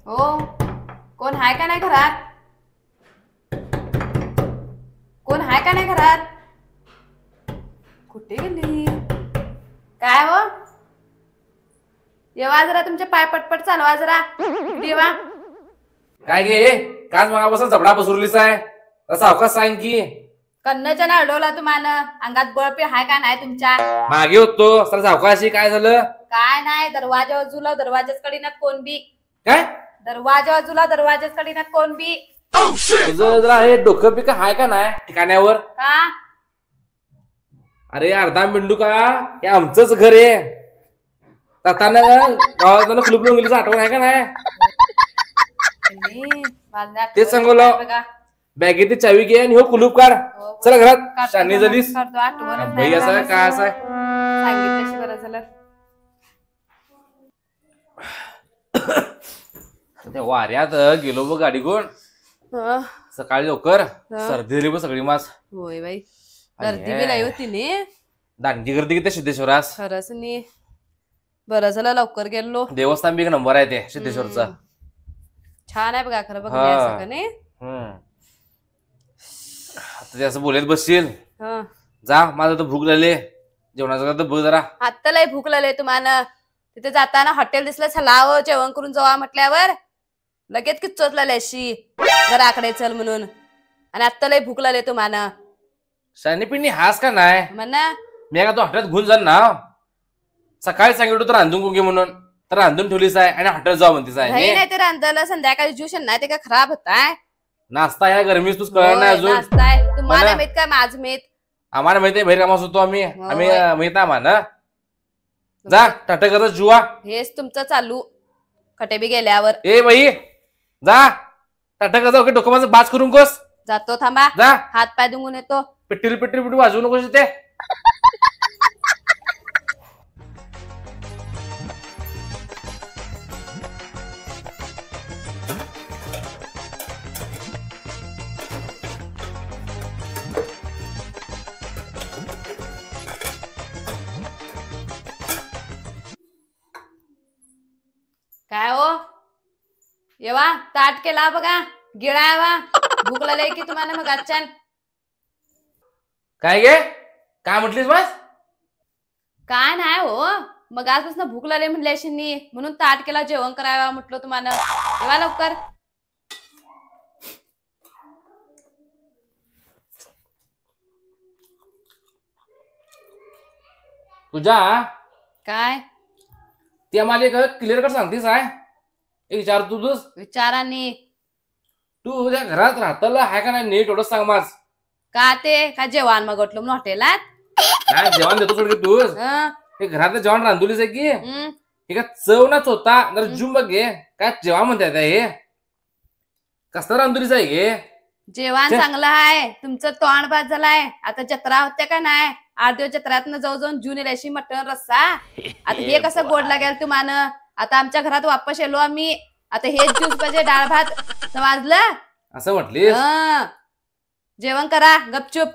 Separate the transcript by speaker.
Speaker 1: हो, कोण हाय का नाही घरात? कोण हाय का नाही घरात? कुठे गेली? काय हो? येवा जरा, तुमचे पाय पटपट चालवा जरा. देवा
Speaker 2: काय गे काच मगापासून जबडा पसरलीच आहे. तसा अवकाश सांग की
Speaker 1: कन्नच्या ना अडवला तुम्हाला. अंगात बळपी हाय का नाही तुमच्या?
Speaker 2: मागे होतो सर सावकाशी. काय झालं?
Speaker 1: काय नाही, दरवाजा बाजूला दरवाजाच कडीनात कोण बी.
Speaker 2: काय
Speaker 1: दरवाजा बाजूला दरवाजाच कडीनात कोण बी.
Speaker 2: तुझं जरा हे डोकं पिकं हाय का नाही ठिकाण्यावर?
Speaker 1: का?
Speaker 2: अरे अर्धा मिंडू का, हे आमचंच घर आहे. ताताना गावात कुलूप लावून गेलीच आठवण आहे का नाही? तेच सांगलो. बॅगेत चावी घे आणि हो कुलूप काढ. चला घरात. शानी झालीस भाई. असं काय असं
Speaker 1: सांगितल्याशी बरं झालं.
Speaker 2: त्या वाऱ्यात गेलो बघ गाडी कोण सकाळी लवकर. सर्दी झाली बघ सगळी मास.
Speaker 1: होय बाई, गर्दी बी लई होती नी.
Speaker 2: दांडी गर्दी किती सिद्धेश्वरास.
Speaker 1: खरंच नी. बरं झालं लवकर गेलो.
Speaker 2: देवस्थान बी एक नंबर आहे ते सिद्धेश्वरचा.
Speaker 1: छान आहे बघा खरं बघण्यासारखं नी.
Speaker 2: आता ते असं बोलत बसशील. जा, माझं तर भूक लागली. जेवणाचं तर बघ जरा.
Speaker 1: आता लय भूक लागली तुम्हाला. तिथे जाताना हॉटेल दिसलं, चला जेवण करून जावा म्हटल्यावर लगेच किच्चोच लागल्याशी घराकडे चल म्हणून. आणि आता लय भूक लागली तुम्हाला.
Speaker 2: शानीपिणी हास का नाही?
Speaker 1: म्हणा
Speaker 2: मी का तू हॉटेलात घेऊन जा ना. सकाळी सांगितलं तर रांधून कुंगे म्हणून, तर रांधून ठेवलीच आहे आणि हॉटेल जाऊ म्हणतीस आहे.
Speaker 1: नाही ते रांधायला संध्याकाळी ज्यूस नाही ते का खराब होताय.
Speaker 2: नाश्ता या गरमीच तूच कळ नाही अजून.
Speaker 1: तुम्हाला माहित काय माझ माहित?
Speaker 2: आम्हाला माहिती आहे बाहेर कामास होतो आम्ही माहित आहे आम्हाला. जा टाटा करत जुवा.
Speaker 1: हेच तुमचं चालू कटे बी गेल्यावर.
Speaker 2: ए बाई जा टाटा करत डोकं माझं बाज करून कोस.
Speaker 1: जातो थांबा.
Speaker 2: जा,
Speaker 1: हात पाय दुंगून येतो.
Speaker 2: पिट्टी वाजवू नकोस ते.
Speaker 1: काय हो येवा, ताट केला बघा. गिळावा. भूक लागली की तुम्हाला मग आजच्या.
Speaker 2: काय गे काय म्हटलीस बस?
Speaker 1: काय नाही हो, मग आजपासून भूक लागली म्हणल्याशी म्हणून ताट केला, जेवण करायला म्हटलं तुम्हाला. येवा लवकर.
Speaker 2: तुझ्या
Speaker 1: काय
Speaker 2: ते आम्हाला क्लिअर कट सांगतेस आहे. एक विचार तुझ
Speaker 1: विचारांनी.
Speaker 2: तू तुझ्या घरात राहताला आहे का नाही नीट एवढंच सांग माझ.
Speaker 1: का ते काय जेवण मग म्हटलं म्हणून हॉटेलात.
Speaker 2: काय जेवण देतो सोड तू. हे घरातलं जेवण रांधुलीच आहे की हे का चव नाच होता. जरा जुम बघ घे काय जेवण म्हणतात हे. कसं रांधुलीच आहे हे.
Speaker 1: जेवण चांगलं आहे. तुमचं तोंड बाद झालाय. आता जत्रा होत्या का नाही, 8 दिवस जत्रातनं जाऊन जून येल्याशी मटण रस्सा. आता हे कसं गोड लागेल तुम्हाला. आता आमच्या घरात वापस येलो आम्ही. आता हेच ज्यूस पाहिजे, डाळ भात समजलं.
Speaker 2: असं म्हटलीस.
Speaker 1: जेवण करा गपचूप.